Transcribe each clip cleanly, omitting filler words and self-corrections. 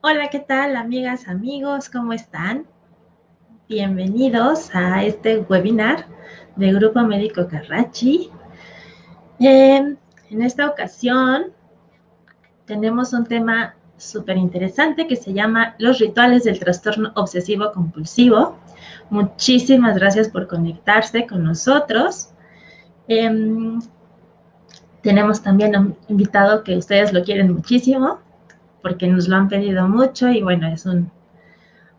Hola, ¿qué tal, amigas, amigos? ¿Cómo están? Bienvenidos a este webinar de Grupo Médico Carracci. En esta ocasión tenemos un tema súper interesante que se llama los rituales del trastorno obsesivo compulsivo. Muchísimas gracias por conectarse con nosotros. Tenemos también un invitado que ustedes lo quieren muchísimo porque nos lo han pedido mucho y bueno, es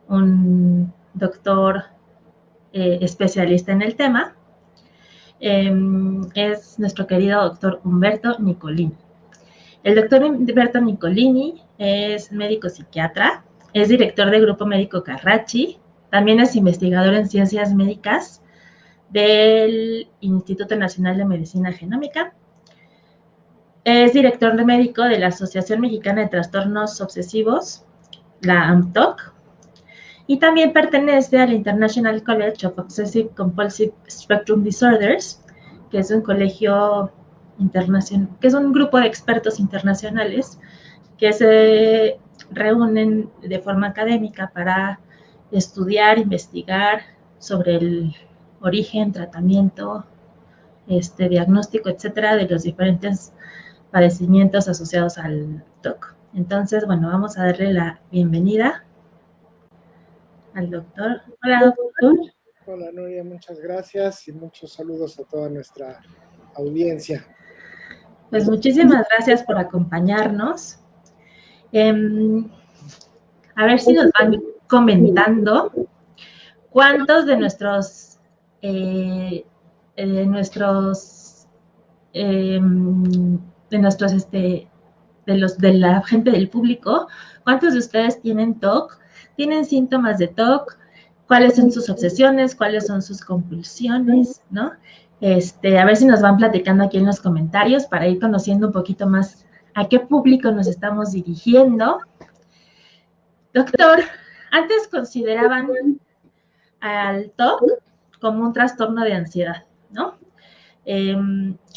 un doctor especialista en el tema. Es nuestro querido doctor Humberto Nicolini. El doctor Humberto Nicolini es médico psiquiatra, es director del Grupo Médico Carracci, también es investigador en ciencias médicas del Instituto Nacional de Medicina Genómica, es director de médico de la Asociación Mexicana de Trastornos Obsesivos, la AMTOC, y también pertenece al International College of Obsessive Compulsive Spectrum Disorders, que es un colegio internacional, que es un grupo de expertos internacionales que se reúnen de forma académica para estudiar, investigar sobre el origen, tratamiento, diagnóstico, etcétera, de los diferentes padecimientos asociados al TOC. Entonces, bueno, vamos a darle la bienvenida al doctor. Hola, doctor. Hola, Nuria, muchas gracias y muchos saludos a toda nuestra audiencia. Pues muchísimas gracias por acompañarnos. A ver si nos van comentando cuántos de nuestros, eh, de nuestros, de nuestros, de la gente del público, cuántos de ustedes tienen TOC, tienen síntomas de TOC, cuáles son sus obsesiones, cuáles son sus compulsiones, ¿no? A ver si nos van platicando aquí en los comentarios para ir conociendo un poquito más a qué público nos estamos dirigiendo. Doctor, antes consideraban al TOC como un trastorno de ansiedad, ¿no?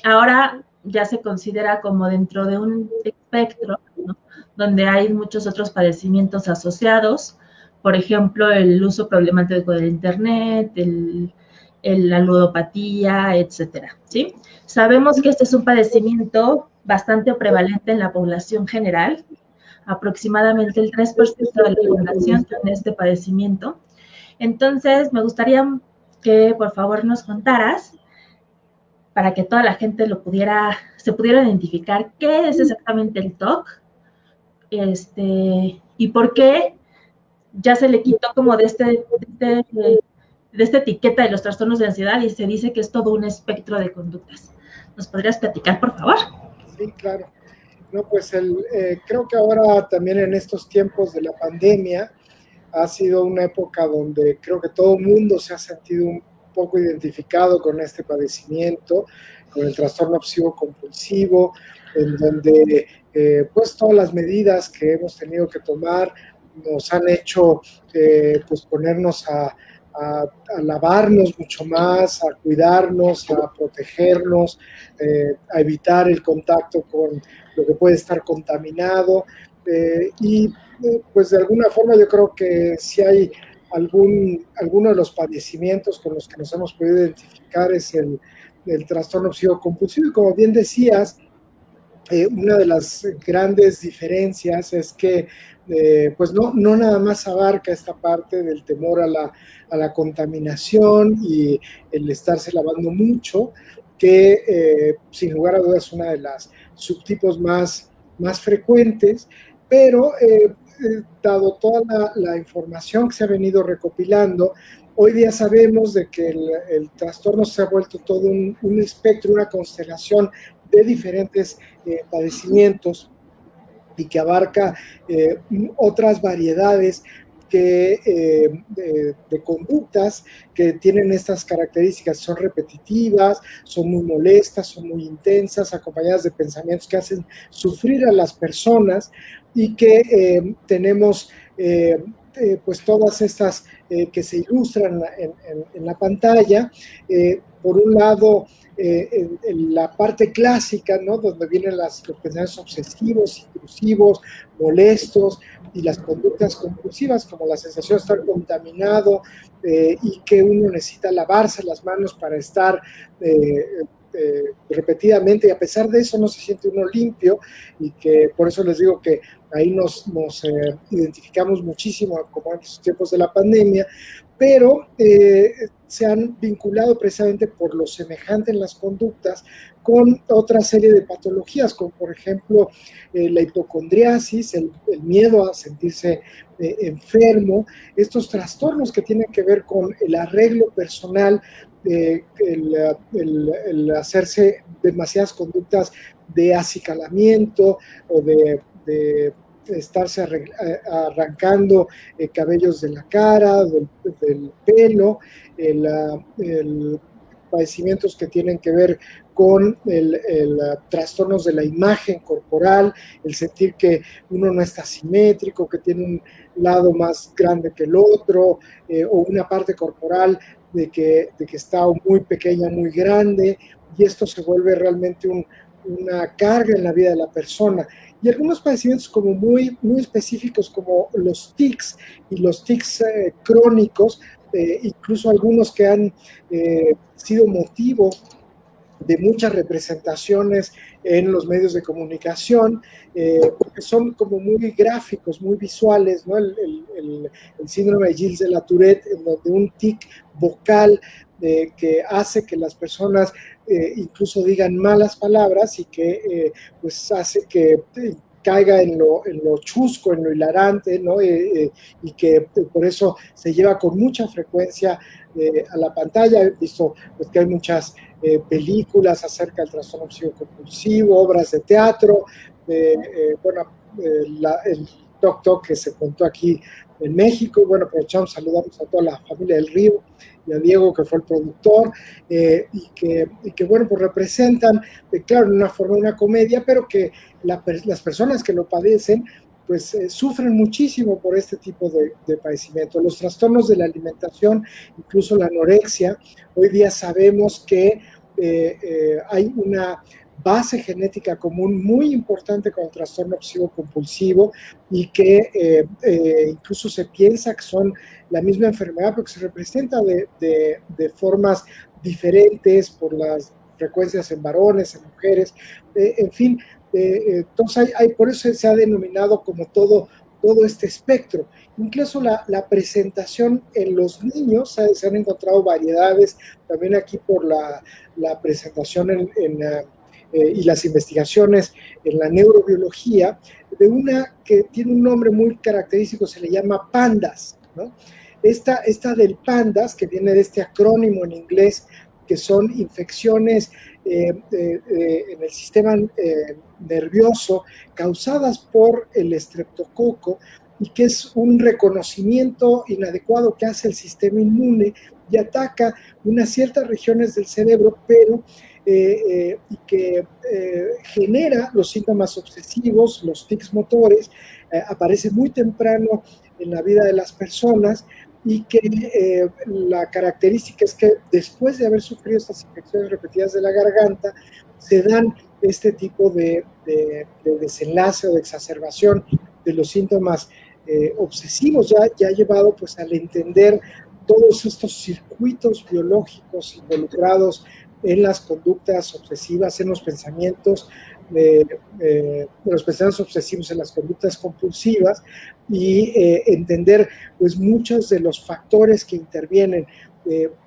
Ahora ya se considera como dentro de un espectro, ¿no? Donde hay muchos otros padecimientos asociados, por ejemplo, el uso problemático del Internet, la ludopatía, etcétera, ¿sí? Sabemos que este es un padecimiento bastante prevalente en la población general, aproximadamente el 3% de la población tiene este padecimiento. Entonces, me gustaría que por favor nos contaras, para que toda la gente se pudiera identificar qué es exactamente el TOC, y por qué ya se le quitó como de esta etiqueta de los trastornos de ansiedad y se dice que es todo un espectro de conductas. ¿Nos podrías platicar, por favor? Sí, claro. No, pues creo que ahora también en estos tiempos de la pandemia ha sido una época donde creo que todo el mundo se ha sentido un poco identificado con este padecimiento, con el trastorno obsesivo compulsivo, en donde pues todas las medidas que hemos tenido que tomar nos han hecho pues ponernos a lavarnos mucho más, a cuidarnos, a protegernos, a evitar el contacto con lo que puede estar contaminado. Pues de alguna forma yo creo que si hay alguno de los padecimientos con los que nos hemos podido identificar es el trastorno obsesivo compulsivo. Y como bien decías, una de las grandes diferencias es que pues no nada más abarca esta parte del temor a la contaminación y el estarse lavando mucho, que sin lugar a dudas es una de las subtipos más frecuentes, pero dado toda la información que se ha venido recopilando, hoy día sabemos de que el trastorno se ha vuelto todo un espectro, una constelación de diferentes padecimientos y que abarca otras variedades de conductas que tienen estas características, son repetitivas, son muy molestas, son muy intensas, acompañadas de pensamientos que hacen sufrir a las personas y que tenemos pues todas estas que se ilustran en la pantalla. Por un lado, en la parte clásica, ¿no? Donde vienen los pensamientos obsesivos, intrusivos, molestos, y las conductas compulsivas, como la sensación de estar contaminado y que uno necesita lavarse las manos para estar repetidamente, y a pesar de eso no se siente uno limpio, y que por eso les digo que ahí nos identificamos muchísimo como en los tiempos de la pandemia, pero se han vinculado precisamente por lo semejante en las conductas con otra serie de patologías, como por ejemplo la hipocondriasis, el miedo a sentirse enfermo, estos trastornos que tienen que ver con el arreglo personal, el hacerse demasiadas conductas de acicalamiento o de estarse arrancando cabellos de la cara, del pelo, padecimientos que tienen que ver con trastornos de la imagen corporal, el sentir que uno no está simétrico, que tiene un lado más grande que el otro, o una parte corporal de que está muy pequeña, muy grande, y esto se vuelve realmente una carga en la vida de la persona. Y algunos padecimientos como muy específicos, como los tics y los tics crónicos, incluso algunos que han sido motivo de muchas representaciones en los medios de comunicación, porque son como muy gráficos, muy visuales, ¿no? El síndrome de Gilles de la Tourette, en donde un tic vocal que hace que las personas incluso digan malas palabras, y que pues hace que caiga en lo chusco, en lo hilarante, ¿no? Y que por eso se lleva con mucha frecuencia a la pantalla. He visto pues, que hay muchas películas acerca del trastorno obsesivo compulsivo, obras de teatro, el Toc Toc que se contó aquí en México. Bueno, aprovechamos, saludamos a toda la familia del Río y a Diego, que fue el productor, y que bueno, pues representan, claro, en una forma de una comedia, pero que las personas que lo padecen pues sufren muchísimo por este tipo de padecimiento. Los trastornos de la alimentación, incluso la anorexia, hoy día sabemos que hay una base genética común muy importante con el trastorno obsesivo compulsivo, y que incluso se piensa que son la misma enfermedad, porque se representa de formas diferentes por las frecuencias en varones, en mujeres, en fin. Entonces por eso se ha denominado como todo este espectro. Incluso la presentación en los niños, se han encontrado variedades, también aquí por la presentación y las investigaciones en la neurobiología, de una que tiene un nombre muy característico, se le llama PANDAS, ¿no? Esta del PANDAS, que viene de este acrónimo en inglés, que son infecciones en el sistema nervioso causadas por el estreptococo, y que es un reconocimiento inadecuado que hace el sistema inmune y ataca unas ciertas regiones del cerebro, pero y que genera los síntomas obsesivos, los tics motores, aparece muy temprano en la vida de las personas, y que la característica es que después de haber sufrido estas infecciones repetidas de la garganta, se dan este tipo de desenlace o de exacerbación de los síntomas obsesivos, ya llevado pues al entender todos estos circuitos biológicos involucrados en las conductas obsesivas, en los pensamientos, los pensamientos obsesivos, en las conductas compulsivas, y entender pues muchos de los factores que intervienen,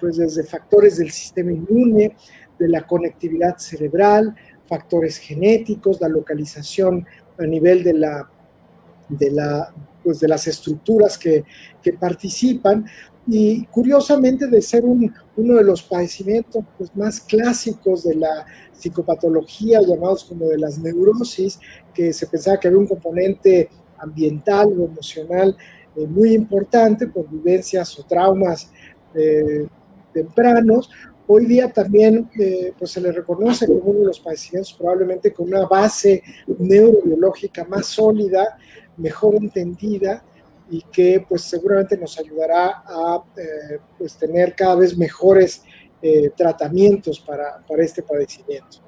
pues desde factores del sistema inmune, de la conectividad cerebral, factores genéticos, la localización a nivel de las estructuras que participan, y curiosamente, de ser uno de los padecimientos pues, más clásicos de la psicopatología, llamados como de las neurosis, que se pensaba que había un componente ambiental o emocional muy importante por vivencias o traumas tempranos. Hoy día también pues se le reconoce como uno de los padecimientos probablemente con una base neurobiológica más sólida, mejor entendida, y que pues seguramente nos ayudará a pues tener cada vez mejores tratamientos para este padecimiento.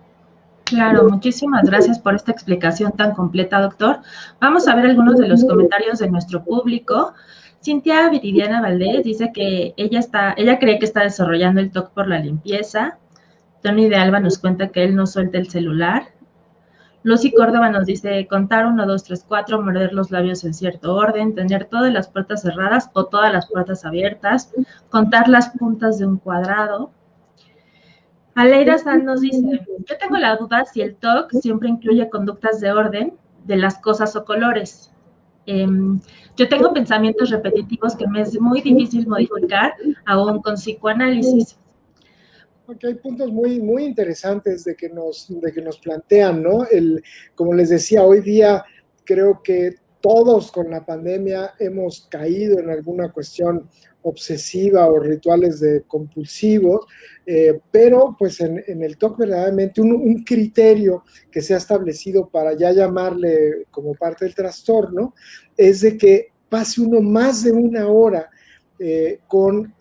Claro, muchísimas gracias por esta explicación tan completa, doctor. Vamos a ver algunos de los comentarios de nuestro público. Cintia Viridiana Valdés dice que ella cree que está desarrollando el TOC por la limpieza. Tony de Alba nos cuenta que él no suelta el celular. Lucy Córdoba nos dice contar 1, 2, 3, 4, morder los labios en cierto orden, tener todas las puertas cerradas o todas las puertas abiertas, contar las puntas de un cuadrado. Aleida San nos dice, yo tengo la duda si el TOC siempre incluye conductas de orden de las cosas o colores. Yo tengo pensamientos repetitivos que me es muy difícil modificar aún con psicoanálisis. Porque hay puntos muy interesantes de que nos plantean, ¿no? Como les decía, hoy día creo que todos con la pandemia hemos caído en alguna cuestión obsesiva o rituales compulsivos, pero pues en el TOC verdaderamente un criterio que se ha establecido para ya llamarle como parte del trastorno es de que pase uno más de una hora con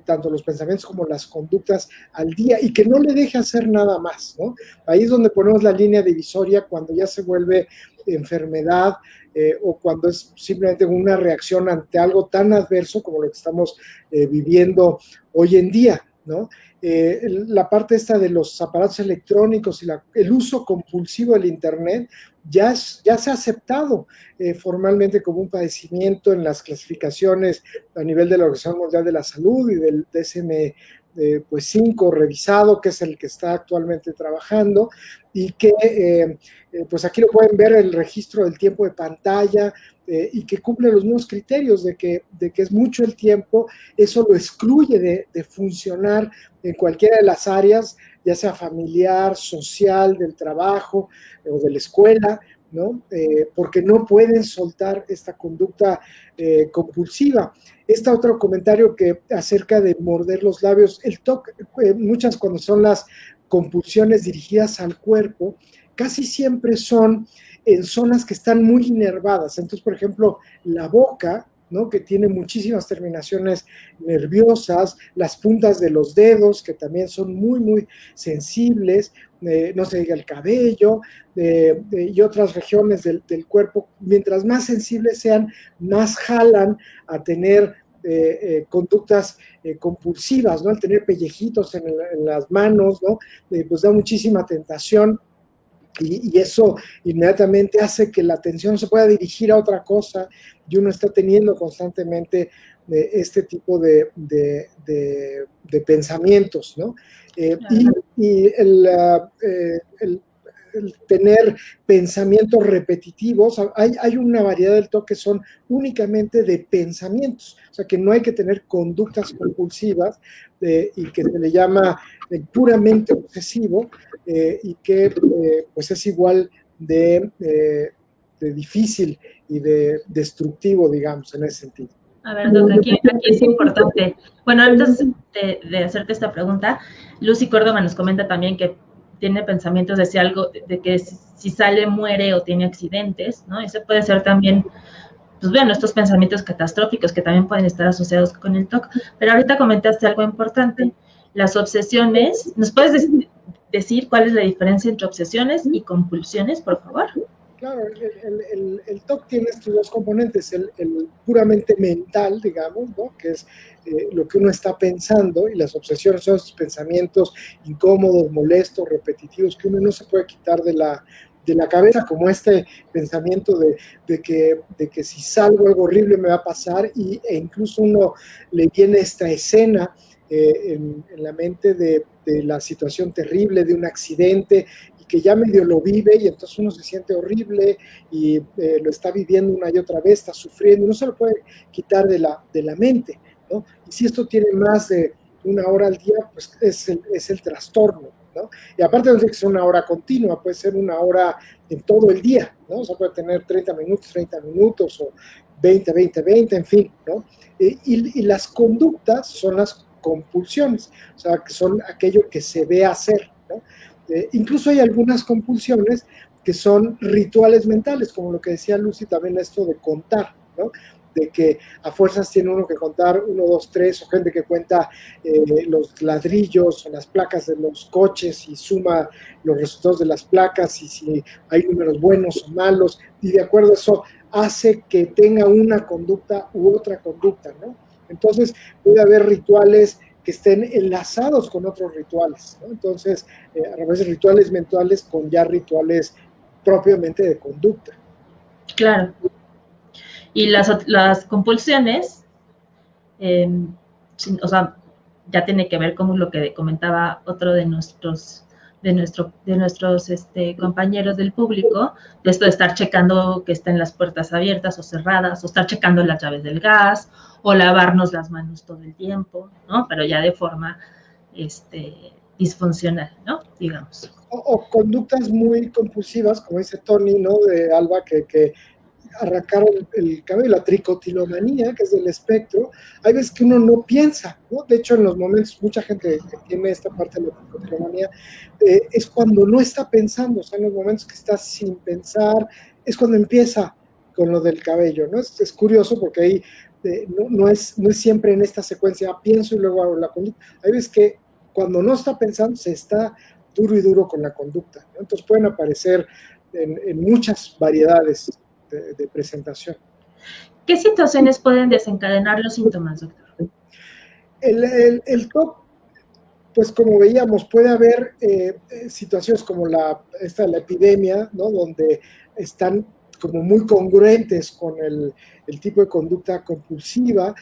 tanto los pensamientos como las conductas al día y que no le deje hacer nada más, ¿no? Ahí es donde ponemos la línea divisoria cuando ya se vuelve enfermedad o cuando es simplemente una reacción ante algo tan adverso como lo que estamos viviendo hoy en día, ¿no? La parte esta de los aparatos electrónicos y el uso compulsivo del Internet ya se ha aceptado formalmente como un padecimiento en las clasificaciones a nivel de la Organización Mundial de la Salud y del DSM pues 5 revisado, que es el que está actualmente trabajando, y que pues aquí lo pueden ver el registro del tiempo de pantalla y que cumple los mismos criterios de que es mucho el tiempo. Eso lo excluye de funcionar en cualquiera de las áreas, ya sea familiar, social, del trabajo o de la escuela, ¿no? Porque no pueden soltar esta conducta compulsiva. Este otro comentario que acerca de morder los labios, el TOC, muchas cuando son las compulsiones dirigidas al cuerpo, casi siempre son en zonas que están muy inervadas. Entonces, por ejemplo, la boca, ¿no? Que tiene muchísimas terminaciones nerviosas, las puntas de los dedos, que también son muy sensibles, no se diga el cabello, y otras regiones del cuerpo, mientras más sensibles sean, más jalan a tener conductas compulsivas, ¿no? Al tener pellejitos en las manos, ¿no? Pues da muchísima tentación. Y eso inmediatamente hace que la atención se pueda dirigir a otra cosa y uno está teniendo constantemente este tipo de pensamientos, ¿no? Y el tener pensamientos repetitivos, hay una variedad del TOC que son únicamente de pensamientos, o sea que no hay que tener conductas compulsivas y que se le llama puramente obsesivo y que pues es igual de difícil y de destructivo, digamos, en ese sentido. A ver, Doc, aquí es importante. Bueno, antes de hacerte esta pregunta, Lucy Córdoba nos comenta también que tiene pensamientos de que si sale, muere o tiene accidentes, ¿no? Eso puede ser también, pues bueno, estos pensamientos catastróficos que también pueden estar asociados con el TOC. Pero ahorita comentaste algo importante, las obsesiones. ¿Nos puedes decir cuál es la diferencia entre obsesiones y compulsiones, por favor? Claro, el TOC tiene estos dos componentes, el puramente mental, digamos, ¿no? Que es lo que uno está pensando, y las obsesiones son esos pensamientos incómodos, molestos, repetitivos, que uno no se puede quitar de la cabeza, como este pensamiento de que si salgo algo horrible me va a pasar, e incluso uno le viene esta escena en la mente de la situación terrible, de un accidente, que ya medio lo vive y entonces uno se siente horrible y lo está viviendo una y otra vez, está sufriendo, no se lo puede quitar de la mente, ¿no? Y si esto tiene más de una hora al día, pues es el trastorno, ¿no? Y aparte no tiene que ser una hora continua, puede ser una hora en todo el día, ¿no? O sea, puede tener 30 minutos o 20, en fin, ¿no? Y las conductas son las compulsiones, o sea, que son aquello que se ve hacer, ¿no? Incluso hay algunas compulsiones que son rituales mentales, como lo que decía Lucy también, esto de contar, ¿no? de que a fuerzas tiene uno que contar 1, 2, 3, o gente que cuenta los ladrillos o las placas de los coches y suma los resultados de las placas y si hay números buenos o malos, y de acuerdo a eso hace que tenga una conducta u otra conducta, ¿no? Entonces puede haber rituales que estén enlazados con otros rituales, ¿no? Entonces, a veces rituales mentales con ya rituales propiamente de conducta. Claro. Y las compulsiones, o sea, ya tiene que ver con lo que comentaba otro de nuestros compañeros del público, de esto de estar checando que estén las puertas abiertas o cerradas, o estar checando las llaves del gas, o lavarnos las manos todo el tiempo, ¿no? Pero ya de forma disfuncional, ¿no? Digamos. O conductas muy compulsivas, como dice Tony, ¿no? De Alba, que arrancar el cabello, la tricotilomanía, que es del espectro, hay veces que uno no piensa, ¿no? De hecho, en los momentos, mucha gente que tiene esta parte de la tricotilomanía, es cuando no está pensando, o sea, en los momentos que está sin pensar, es cuando empieza con lo del cabello, ¿no? Es curioso porque ahí no es siempre en esta secuencia, pienso y luego hago la conducta. Hay veces que cuando no está pensando, se está duro y duro con la conducta, ¿no? Entonces pueden aparecer en muchas variedades de presentación. ¿Qué situaciones pueden desencadenar los síntomas, doctor? El TOC, pues como veíamos, puede haber situaciones como la epidemia, ¿no? Donde están como muy congruentes con el tipo de conducta compulsiva,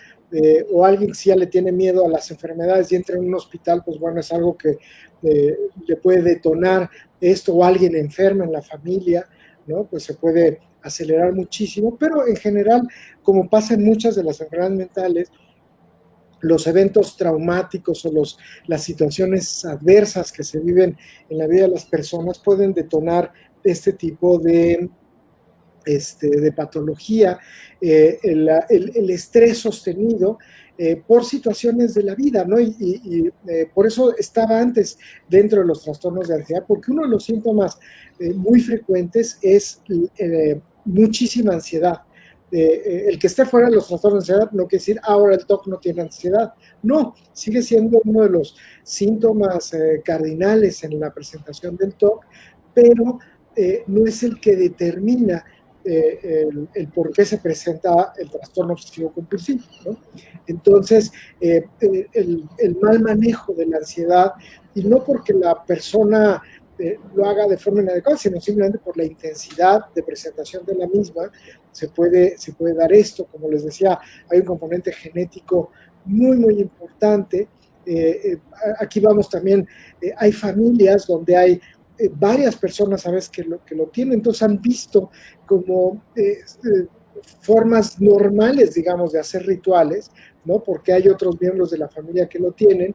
o alguien si ya le tiene miedo a las enfermedades y entra en un hospital, pues bueno, es algo que le puede detonar esto, o alguien enferma en la familia, ¿no? Pues se puede acelerar muchísimo, pero en general, como pasa en muchas de las enfermedades mentales, los eventos traumáticos o las situaciones adversas que se viven en la vida de las personas pueden detonar este tipo de patología, el estrés sostenido por situaciones de la vida, ¿no? Y por eso estaba antes dentro de los trastornos de ansiedad, porque uno de los síntomas muy frecuentes es muchísima ansiedad. El que esté fuera de los trastornos de ansiedad no quiere decir ahora el TOC no tiene ansiedad. No, sigue siendo uno de los síntomas cardinales en la presentación del TOC, pero no es el que determina el por qué se presenta el trastorno obsesivo compulsivo, ¿no? Entonces, el mal manejo de la ansiedad, y no porque la persona lo haga de forma inadecuada, sino simplemente por la intensidad de presentación de la misma, se puede dar esto. Como les decía, hay un componente genético muy, muy importante. Aquí vamos también, hay familias donde hay varias personas a veces que lo tienen, entonces han visto como formas normales, digamos, de hacer rituales, ¿no? Porque hay otros miembros de la familia que lo tienen,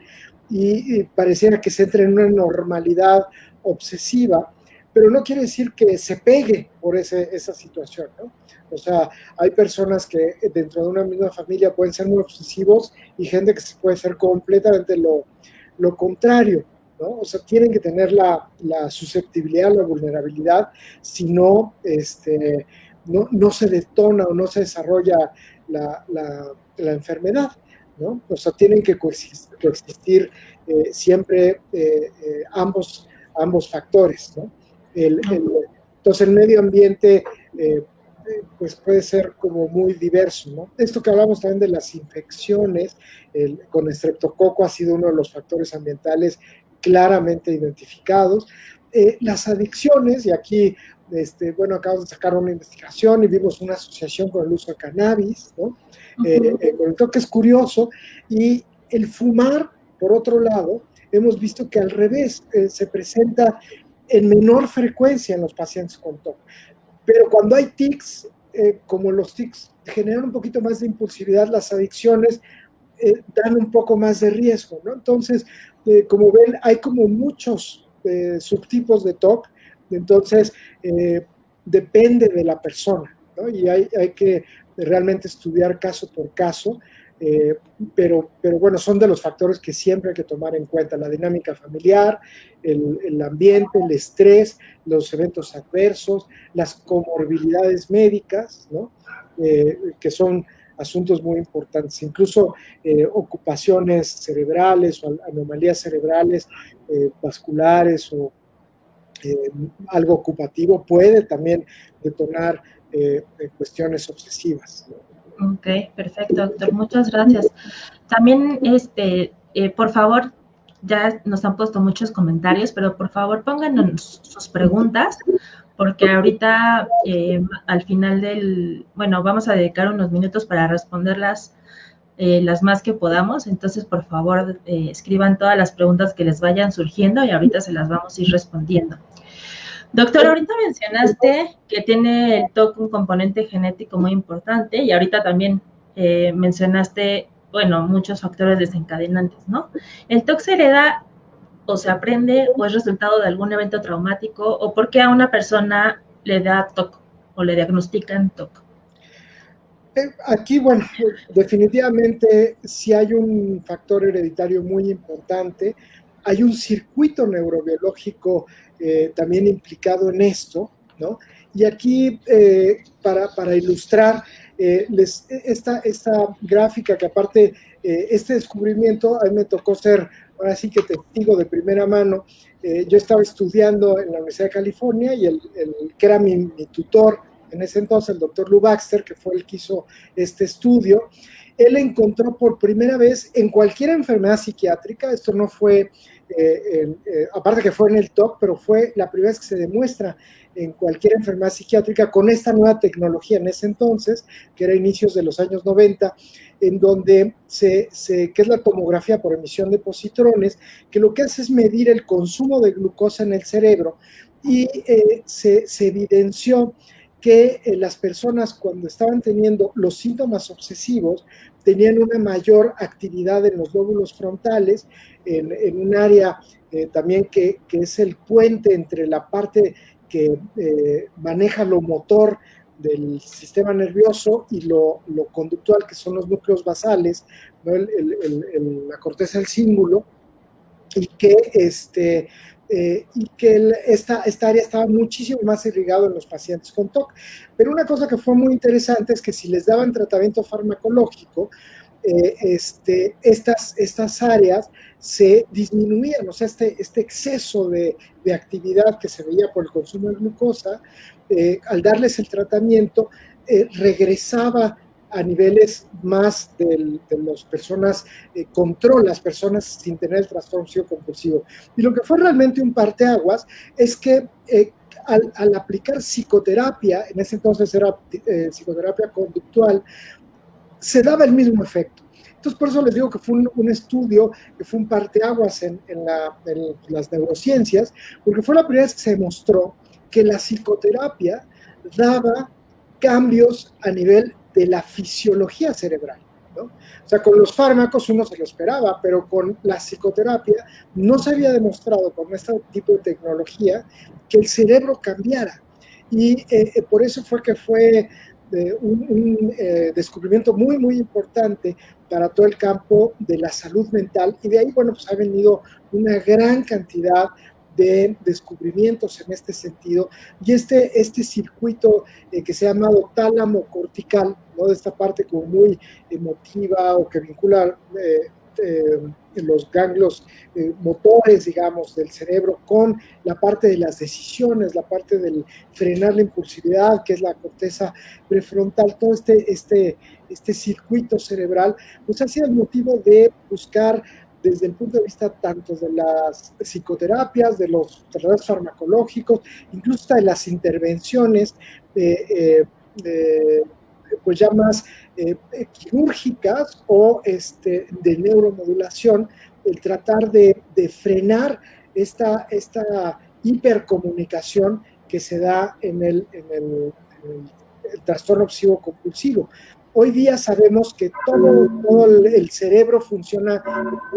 y pareciera que se entra en una normalidad obsesiva, pero no quiere decir que se pegue por esa situación, ¿no? O sea, hay personas que dentro de una misma familia pueden ser muy obsesivos y gente que puede ser completamente lo contrario, ¿no? O sea, tienen que tener la susceptibilidad, la vulnerabilidad, si no, no se detona o no se desarrolla la enfermedad, ¿no? O sea, tienen que coexistir siempre ambos factores, ¿no? Entonces el medio ambiente pues puede ser como muy diverso, ¿no? Esto que hablamos también de las infecciones con estreptococo ha sido uno de los factores ambientales claramente identificados. Las adicciones, y aquí, bueno, acabamos de sacar una investigación y vimos una asociación con el uso de cannabis, ¿no? Con el toque es curioso, y el fumar, por otro lado, hemos visto que al revés, se presenta en menor frecuencia en los pacientes con TOC. Pero cuando hay tics, como los tics generan un poquito más de impulsividad, las adicciones dan un poco más de riesgo, ¿no? Entonces, como ven, hay como muchos subtipos de TOC, entonces depende de la persona, ¿no? Y hay que realmente estudiar caso por caso, pero bueno, son de los factores que siempre hay que tomar en cuenta: la dinámica familiar, el ambiente, el estrés, los eventos adversos, las comorbilidades médicas, ¿no? Que son asuntos muy importantes, incluso ocupaciones cerebrales o anomalías cerebrales, vasculares o algo ocupativo puede también detonar cuestiones obsesivas. Ok, perfecto, doctor. Muchas gracias. También, por favor, ya nos han puesto muchos comentarios, pero por favor pónganos sus preguntas, porque ahorita al final bueno, vamos a dedicar unos minutos para responderlas las más que podamos. Entonces, por favor, escriban todas las preguntas que les vayan surgiendo y ahorita se las vamos a ir respondiendo. Doctor, ahorita mencionaste que tiene el TOC un componente genético muy importante y ahorita también mencionaste, bueno, muchos factores desencadenantes, ¿no? ¿El TOC se hereda o se aprende o es resultado de algún evento traumático o por qué a una persona le da TOC o le diagnostican TOC? Aquí, bueno, definitivamente si hay un factor hereditario muy importante, hay un circuito neurobiológico también implicado en esto, ¿no? Y aquí, para ilustrar esta gráfica, que aparte, este descubrimiento, a mí me tocó ser, ahora sí que testigo de primera mano. Yo estaba estudiando en la Universidad de California y el que era mi tutor en ese entonces, el doctor Lou Baxter, que fue el que hizo este estudio, él encontró por primera vez en cualquier enfermedad psiquiátrica, esto no fue, aparte que fue en el TOC, pero fue la primera vez que se demuestra en cualquier enfermedad psiquiátrica con esta nueva tecnología en ese entonces, que era inicios de los años 90, en donde que es la tomografía por emisión de positrones, que lo que hace es medir el consumo de glucosa en el cerebro y se evidenció que las personas cuando estaban teniendo los síntomas obsesivos tenían una mayor actividad en los lóbulos frontales, en un área también que es el puente entre la parte que maneja lo motor del sistema nervioso y lo conductual, que son los núcleos basales, ¿no? La corteza del cíngulo, y que esta área estaba muchísimo más irrigado en los pacientes con TOC. Pero una cosa que fue muy interesante es que si les daban tratamiento farmacológico, estas áreas se disminuían, o sea, este exceso de actividad que se veía por el consumo de glucosa, al darles el tratamiento, regresaba a niveles más de las personas control, las personas sin tener el trastorno obsesivo compulsivo. Y lo que fue realmente un parteaguas es que al aplicar psicoterapia, en ese entonces era psicoterapia conductual, se daba el mismo efecto. Entonces, por eso les digo que fue un estudio, que fue un parteaguas en las neurociencias, porque fue la primera vez que se demostró que la psicoterapia daba cambios a nivel de la fisiología cerebral, ¿no? O sea, con los fármacos uno se lo esperaba, pero con la psicoterapia no se había demostrado con este tipo de tecnología que el cerebro cambiara. Y por eso fue que fue un descubrimiento muy, muy importante para todo el campo de la salud mental, y de ahí, bueno, pues ha venido una gran cantidad de descubrimientos en este sentido, y este circuito que se ha llamado tálamo cortical, ¿no? De esta parte como muy emotiva o que vincula los ganglios motores, digamos, del cerebro con la parte de las decisiones, la parte del frenar la impulsividad, que es la corteza prefrontal, todo este circuito cerebral, pues ha sido el motivo de buscar desde el punto de vista tanto de las psicoterapias, de los tratamientos farmacológicos, incluso hasta de las intervenciones pues ya más quirúrgicas o de neuromodulación, el tratar de frenar esta hipercomunicación que se da en el trastorno obsesivo compulsivo. Hoy día sabemos que todo el cerebro funciona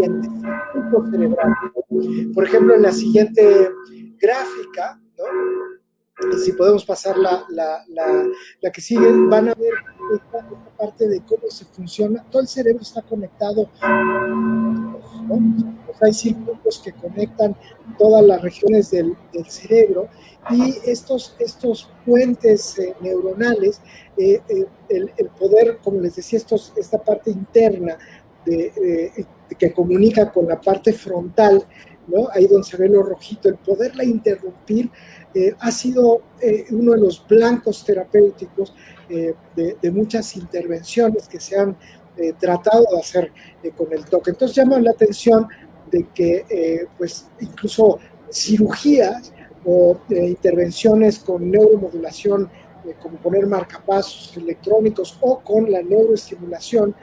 en circuitos cerebrales. Por ejemplo, en la siguiente gráfica, ¿no? Si podemos pasar la que sigue, van a ver esta parte de cómo se funciona. Todo el cerebro está conectado, ¿no? pues hay circuitos que conectan todas las regiones del cerebro, y estos puentes neuronales, el poder, como les decía, esta parte interna que comunica con la parte frontal, ¿no? Ahí donde se ve lo rojito, el poderla interrumpir ha sido uno de los blancos terapéuticos de muchas intervenciones que se han tratado de hacer con el TOC. Entonces llama la atención de que pues incluso cirugías o intervenciones con neuromodulación, como poner marcapasos electrónicos o con la neuroestimulación,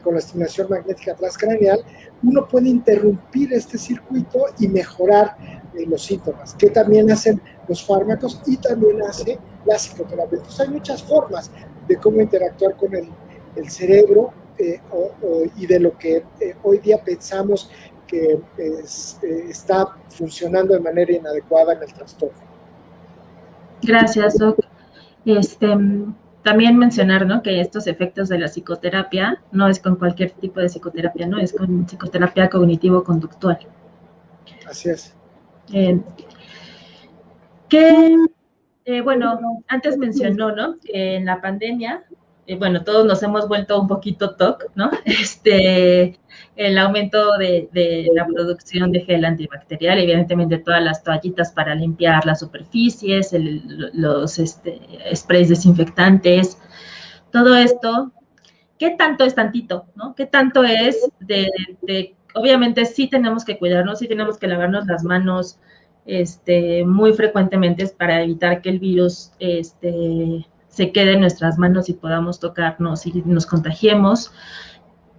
con la estimulación magnética transcraneal, uno puede interrumpir este circuito y mejorar los síntomas, que también hacen los fármacos y también hace la psicoterapia. Entonces hay muchas formas de cómo interactuar con el cerebro y de lo que hoy día pensamos que está funcionando de manera inadecuada en el trastorno. Gracias, Doc. También mencionar, ¿no?, que estos efectos de la psicoterapia no es con cualquier tipo de psicoterapia, ¿no? Es con psicoterapia cognitivo-conductual. Así es. Bueno, antes mencionó, ¿no?, que en la pandemia, bueno, todos nos hemos vuelto un poquito TOC, ¿no? El aumento de la producción de gel antibacterial, evidentemente todas las toallitas para limpiar las superficies, los sprays desinfectantes, todo esto. ¿Qué tanto es tantito, no? ¿Qué tanto es obviamente sí tenemos que cuidarnos, sí tenemos que lavarnos las manos muy frecuentemente para evitar que el virus se quede en nuestras manos y podamos tocarnos y nos contagiemos?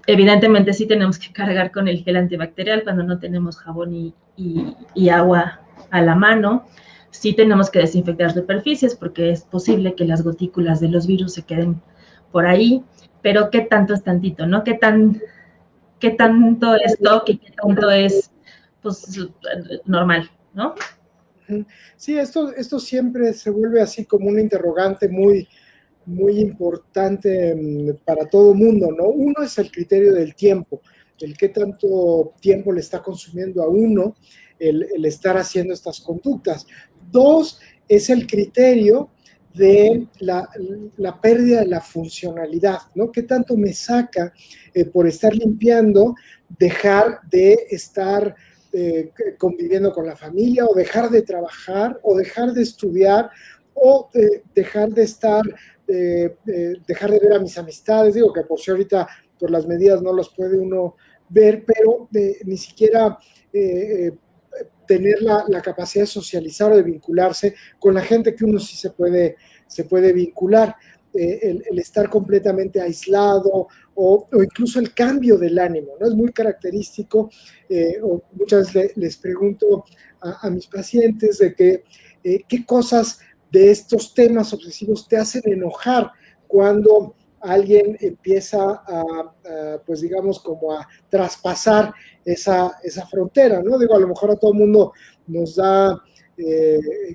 Evidentemente sí tenemos que cargar con el gel antibacterial cuando no tenemos jabón y agua a la mano. Sí tenemos que desinfectar superficies porque es posible que las gotículas de los virus se queden por ahí, pero ¿qué tanto es tantito, no? ¿Qué tanto es TOC y qué tanto es, pues, normal, no? Sí, esto siempre se vuelve así como una interrogante muy, muy importante para todo mundo, ¿no? Uno es el criterio del tiempo, el qué tanto tiempo le está consumiendo a uno el estar haciendo estas conductas. Dos, es el criterio de la pérdida de la funcionalidad, ¿no? ¿Qué tanto me saca por estar limpiando, dejar de estar conviviendo con la familia, o dejar de trabajar, o dejar de estudiar, o dejar de estar, dejar de ver a mis amistades? Digo que por si ahorita por las medidas no los puede uno ver, pero ni siquiera tener la capacidad de socializar o de vincularse con la gente que uno sí se puede vincular. El estar completamente aislado o incluso el cambio del ánimo, ¿no? Es muy característico, o muchas veces les pregunto a mis pacientes de que qué cosas de estos temas obsesivos te hacen enojar cuando alguien empieza pues digamos, como a traspasar esa frontera, ¿no? Digo, a lo mejor a todo el mundo nos da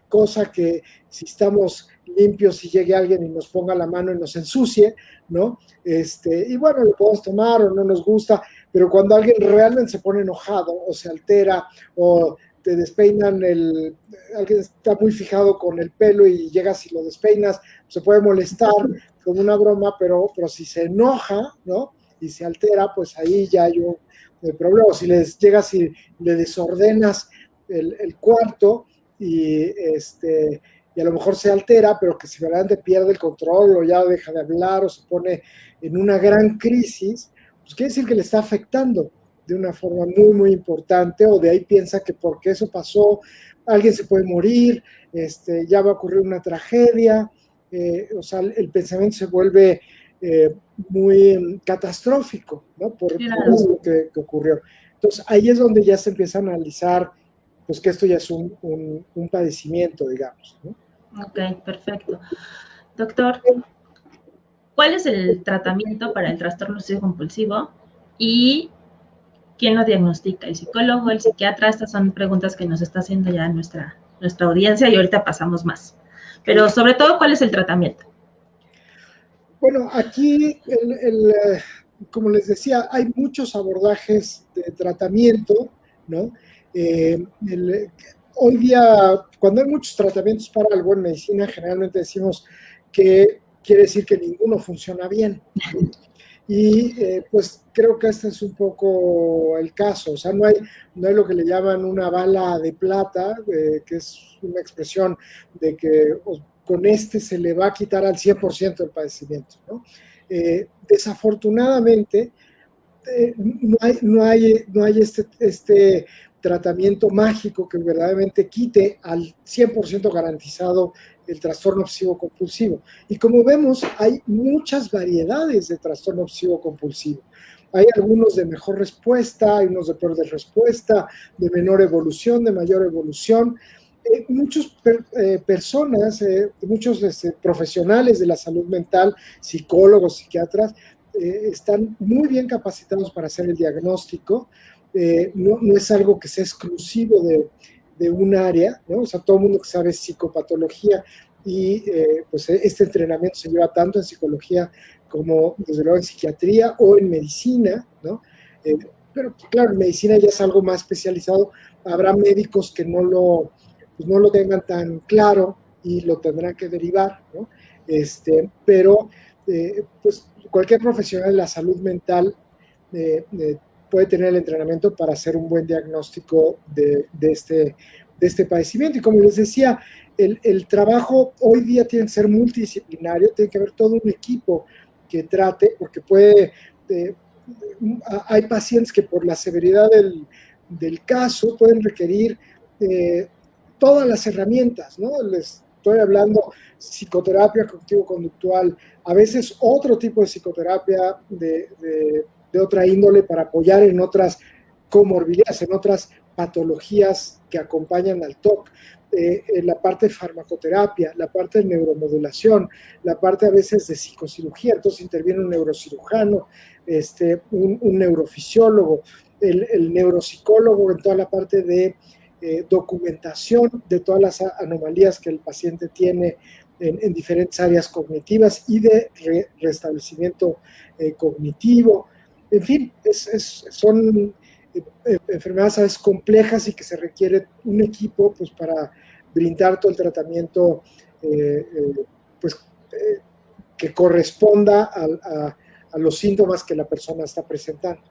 cosa que si estamos limpios y llegue alguien y nos ponga la mano y nos ensucie, ¿no? Y bueno, lo podemos tomar o no nos gusta, pero cuando alguien realmente se pone enojado o se altera o te despeinan alguien está muy fijado con el pelo y llegas y lo despeinas, se puede molestar como una broma, pero si se enoja, ¿no? Y se altera, pues ahí ya hay un problema. Si les llegas y le desordenas el cuarto y a lo mejor se altera, pero que si verdaderamente pierde el control o ya deja de hablar o se pone en una gran crisis, pues quiere decir que le está afectando de una forma muy, muy importante, o de ahí piensa que porque eso pasó, alguien se puede morir, ya va a ocurrir una tragedia, o sea, el pensamiento se vuelve muy catastrófico, ¿no? Por eso que ocurrió. Entonces, ahí es donde ya se empieza a analizar, pues que esto ya es un padecimiento, digamos, ¿no? Ok, perfecto. Doctor, ¿cuál es el tratamiento para el trastorno obsesivo compulsivo y quién lo diagnostica? ¿El psicólogo, el psiquiatra? Estas son preguntas que nos está haciendo ya nuestra audiencia y ahorita pasamos más. Pero sobre todo, ¿cuál es el tratamiento? Bueno, aquí como les decía, hay muchos abordajes de tratamiento, ¿no? Hoy día, cuando hay muchos tratamientos para algo en medicina, generalmente decimos que quiere decir que ninguno funciona bien. Y pues creo que este es un poco el caso, o sea, no hay lo que le llaman una bala de plata, que es una expresión de que con este se le va a quitar al 100% el padecimiento, ¿no? Desafortunadamente, no hay este tratamiento mágico que verdaderamente quite al 100% garantizado el trastorno obsesivo compulsivo. Y como vemos, hay muchas variedades de trastorno obsesivo compulsivo. Hay algunos de mejor respuesta, hay unos de peor de respuesta, de menor evolución, de mayor evolución. Muchas personas, muchos profesionales de la salud mental, psicólogos, psiquiatras, están muy bien capacitados para hacer el diagnóstico. No es algo que sea exclusivo de un área, ¿no? O sea, todo el mundo que sabe psicopatología y pues este entrenamiento se lleva tanto en psicología como desde luego en psiquiatría o en medicina, ¿no? Pero claro, en medicina ya es algo más especializado. Habrá médicos que pues no lo tengan tan claro y lo tendrán que derivar, ¿no? Pero pues cualquier profesional de la salud mental puede tener el entrenamiento para hacer un buen diagnóstico de este padecimiento. Y como les decía, el trabajo hoy día tiene que ser multidisciplinario, tiene que haber todo un equipo que trate, porque hay pacientes que por la severidad del caso pueden requerir todas las herramientas, ¿no? Les estoy hablando psicoterapia cognitivo-conductual, a veces otro tipo de psicoterapia de otra índole para apoyar en otras comorbilidades, en otras patologías que acompañan al TOC. La parte de farmacoterapia, la parte de neuromodulación, la parte a veces de psicocirugía, entonces interviene un neurocirujano, un neurofisiólogo, el neuropsicólogo en toda la parte de documentación de todas las anomalías que el paciente tiene en diferentes áreas cognitivas y de restablecimiento cognitivo. En fin, son enfermedades a veces complejas y que se requiere un equipo pues, para brindar todo el tratamiento pues, que corresponda a los síntomas que la persona está presentando.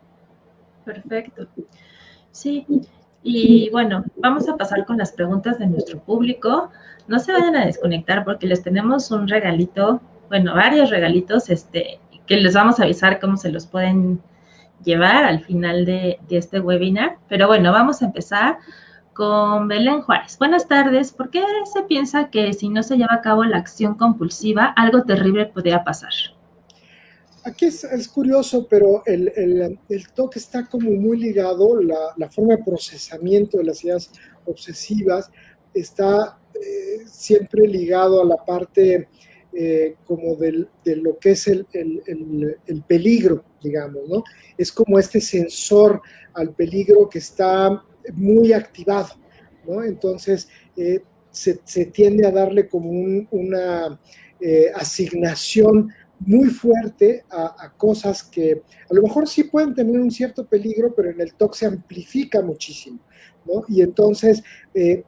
Perfecto. Sí, y bueno, vamos a pasar con las preguntas de nuestro público. No se vayan a desconectar porque les tenemos un regalito, bueno, varios regalitos, que les vamos a avisar cómo se los pueden llevar al final de este webinar. Pero bueno, vamos a empezar con Belén Juárez. Buenas tardes. ¿Por qué se piensa que si no se lleva a cabo la acción compulsiva, algo terrible podría pasar? Aquí es curioso, pero el TOC está como muy ligado, la forma de procesamiento de las ideas obsesivas está siempre ligado a la parte como de lo que es el peligro, digamos, ¿no? Es como este sensor al peligro que está muy activado, ¿no? Entonces se tiende a darle como una asignación muy fuerte a cosas que a lo mejor sí pueden tener un cierto peligro, pero en el TOC se amplifica muchísimo, ¿no? Y entonces,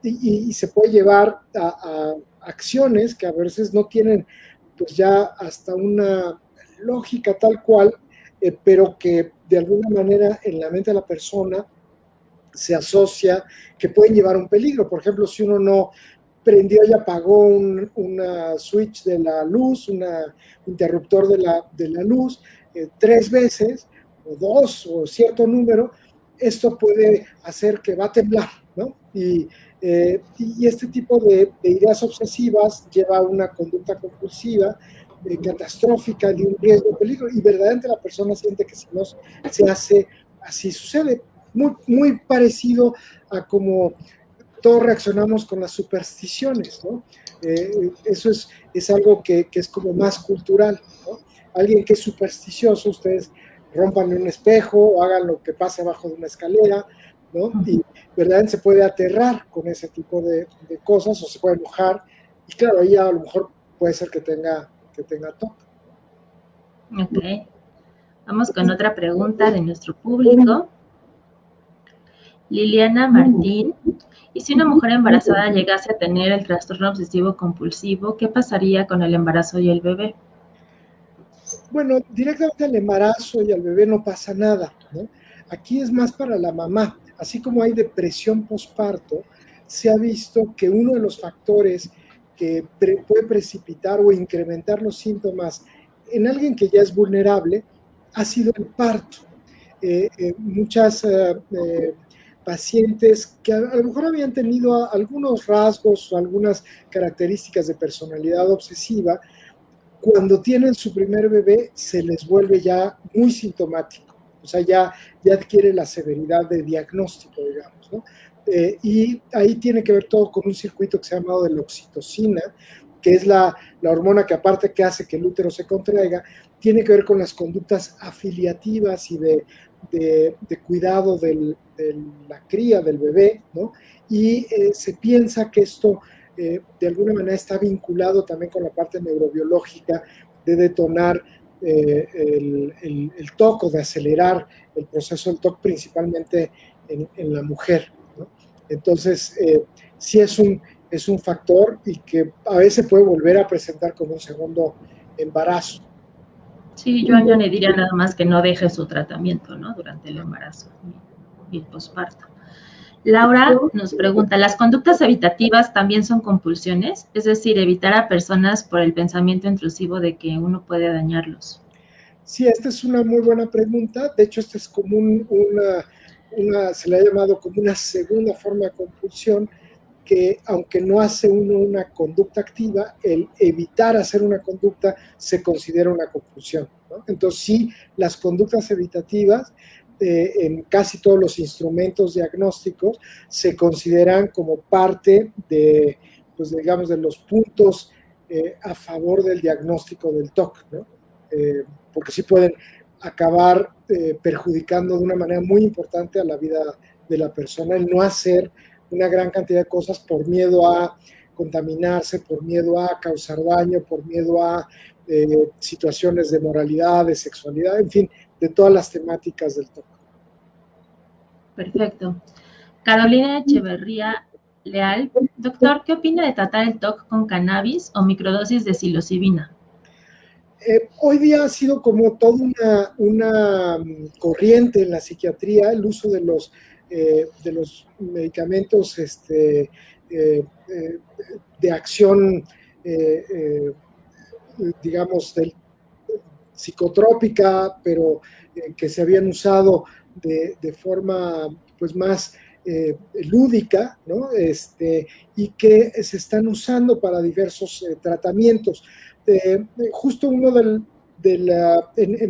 y se puede llevar a acciones que a veces no tienen pues ya hasta una lógica tal cual, pero que de alguna manera en la mente de la persona se asocia que pueden llevar un peligro. Por ejemplo, si uno no prendió y apagó una switch de la luz, un interruptor de la luz 3 veces, o 2, o cierto número, esto puede hacer que va a temblar, ¿no? Y este tipo de ideas obsesivas lleva a una conducta compulsiva, catastrófica, de un riesgo de peligro, y verdaderamente la persona siente que si no se hace, así sucede. Muy parecido a como todos reaccionamos con las supersticiones, ¿no? Eso es algo que es como más cultural, ¿no? Alguien que es supersticioso, ustedes rompan un espejo o hagan lo que pase abajo de una escalera, ¿no? Y verdaderamente se puede aterrar con ese tipo de cosas o se puede enojar. Y claro, ahí a lo mejor puede ser que tenga TOC. Ok. Vamos con otra pregunta de nuestro público. Liliana Martín. ¿Y si una mujer embarazada llegase a tener el trastorno obsesivo compulsivo, qué pasaría con el embarazo y el bebé? Bueno, directamente al embarazo y al bebé no pasa nada, ¿no? Aquí es más para la mamá. Así como hay depresión postparto, se ha visto que uno de los factores que puede precipitar o incrementar los síntomas en alguien que ya es vulnerable ha sido el parto. Muchas pacientes que a lo mejor habían tenido algunos rasgos o algunas características de personalidad obsesiva, cuando tienen su primer bebé se les vuelve ya muy sintomático, o sea, ya adquiere la severidad de diagnóstico, digamos, ¿no? Y ahí tiene que ver todo con un circuito que se ha llamado de la oxitocina, que es la hormona que aparte que hace que el útero se contraiga, tiene que ver con las conductas afiliativas y de cuidado de la cría del bebé, ¿no? Y se piensa que esto de alguna manera está vinculado también con la parte neurobiológica de detonar el TOC o de acelerar el proceso del TOC principalmente en la mujer, ¿no? Entonces, sí es un factor y que a veces puede volver a presentar como un segundo embarazo. Sí, yo añadiría nada más que no deje su tratamiento, ¿no? Durante el embarazo y el posparto. Laura nos pregunta, ¿las conductas evitativas también son compulsiones? Es decir, evitar a personas por el pensamiento intrusivo de que uno puede dañarlos. Sí, esta es una muy buena pregunta. De hecho, esta es como se le ha llamado como una segunda forma de compulsión, que aunque no hace uno una conducta activa, el evitar hacer una conducta se considera una compulsión, ¿no? Entonces, sí, las conductas evitativas en casi todos los instrumentos diagnósticos se consideran como parte de, pues digamos, de los puntos a favor del diagnóstico del TOC, ¿no? Porque sí pueden acabar perjudicando de una manera muy importante a la vida de la persona el no hacer una gran cantidad de cosas por miedo a contaminarse, por miedo a causar daño, por miedo a situaciones de moralidad, de sexualidad, en fin, de todas las temáticas del TOC. Perfecto. Carolina Echeverría Leal, doctor, ¿qué opina de tratar el TOC con cannabis o microdosis de psilocibina? Hoy día ha sido como toda una corriente en la psiquiatría el uso de los medicamentos de acción, digamos, psicotrópica, pero que se habían usado de forma pues más lúdica, ¿no? Y que se están usando para diversos tratamientos. Justo uno en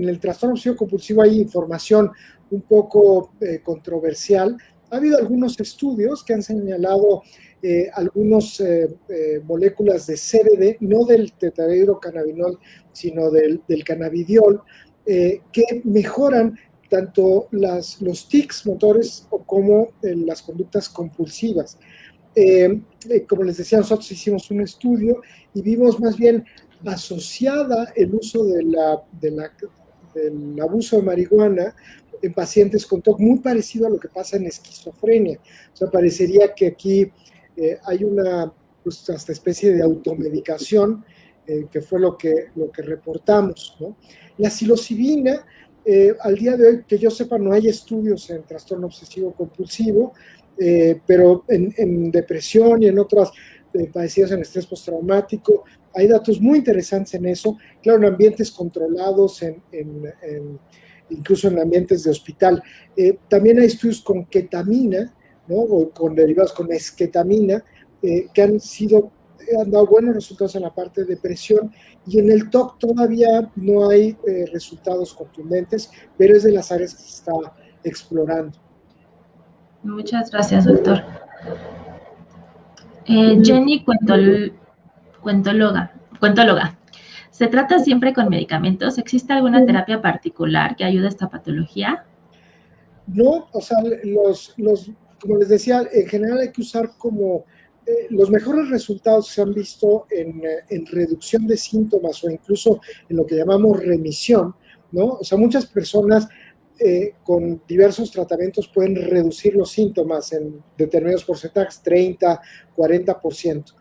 el trastorno obsesivo compulsivo hay información un poco controversial. Ha habido algunos estudios que han señalado algunas moléculas de CBD, no del tetrahidrocannabinol, sino del cannabidiol, que mejoran tanto los tics motores como las conductas compulsivas. Como les decía, nosotros hicimos un estudio y vimos más bien asociada el uso del abuso de marihuana en pacientes con TOC, muy parecido a lo que pasa en esquizofrenia. O sea, parecería que aquí hay una pues, hasta especie de automedicación, que fue lo que reportamos, ¿no? La psilocibina, al día de hoy, que yo sepa, no hay estudios en trastorno obsesivo compulsivo, pero en depresión y en otras padecidos en estrés postraumático, hay datos muy interesantes en eso, claro, en ambientes controlados, incluso en ambientes de hospital. También hay estudios con ketamina, ¿no? O con derivados con esketamina, que han dado buenos resultados en la parte de depresión, y en el TOC todavía no hay resultados contundentes, pero es de las áreas que se está explorando. Muchas gracias, doctor. Jenny Cuentóloga. ¿Se trata siempre con medicamentos? ¿Existe alguna terapia particular que ayude a esta patología? No, o sea, como les decía, en general hay que usar como los mejores resultados que se han visto en reducción de síntomas o incluso en lo que llamamos remisión, ¿no? O sea, muchas personas con diversos tratamientos pueden reducir los síntomas en determinados porcentajes, 30, 40%.